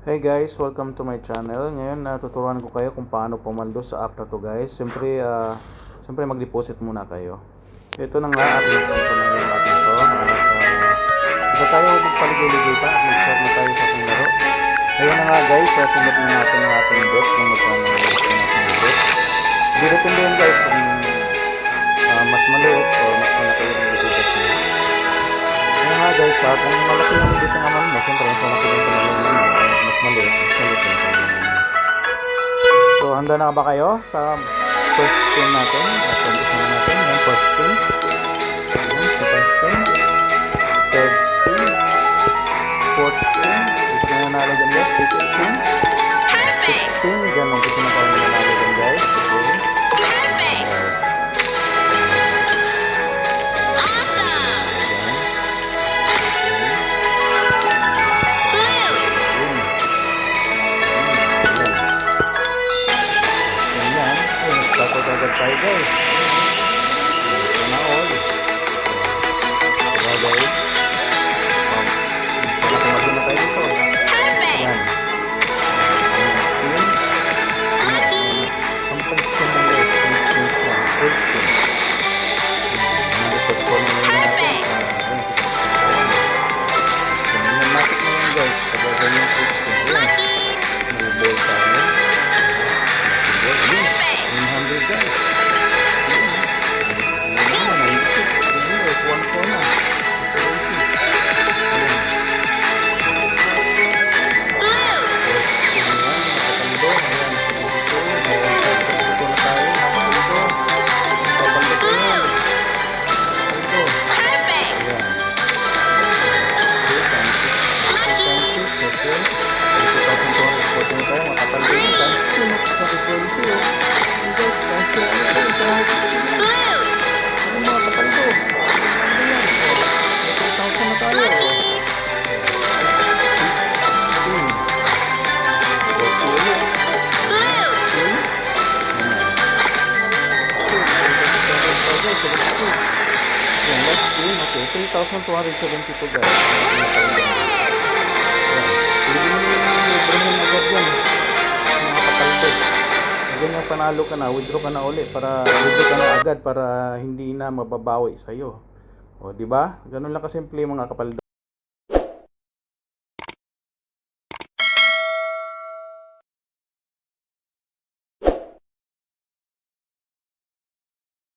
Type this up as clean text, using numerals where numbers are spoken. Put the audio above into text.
Hey guys, welcome to my channel. Ngayon tuturuan ko kayo kung paano pumaldo sa app na to guys. Siyempre mag-deposit muna kayo. Ito na nga at nag-send ko na yung app nito. Isa tayo magpaligoy-ligoy pa at mag-start na tayo sa ating laro. Ayun na nga guys, sunod na natin ang ating bet kung magkano ang ating bet. Hindi depende yun guys kung mas maliit o mas malaki yung bet mo. Ayun nga guys, kung malaki yung bet naman mo, siyempre mas malaki yung naman mo. Maliit yung kanya. So, handa na ba kayo sa first spin natin? At umpisa na natin yung first spin. Second spin. Third spin. Fourth spin. Ito na nanalo dyan guys. Fifth spin. Sixth spin. Dyan, umpisa na tayo nanalo dyan guys. Okay. Agad tayo guys. Ito na all. Diba guys? Magin na tayo dito. Ayan. Sampung spin na guys. Spin lang. Full spin. Nag-report ko na yun natin. Matik na yun guys. Pagkagan yung full spin. Ayan. Nag-ball tayo. 100 guys. Okay, 3,272 guys. Hindi mo yung libre mo agad yan. Mga kapaldo. Ganyan panalo ka na, withdraw ka na uli para withdraw ka na agad para hindi na mababawi sa'yo. O, di ba? Ganun lang kasimple mga kapaldo.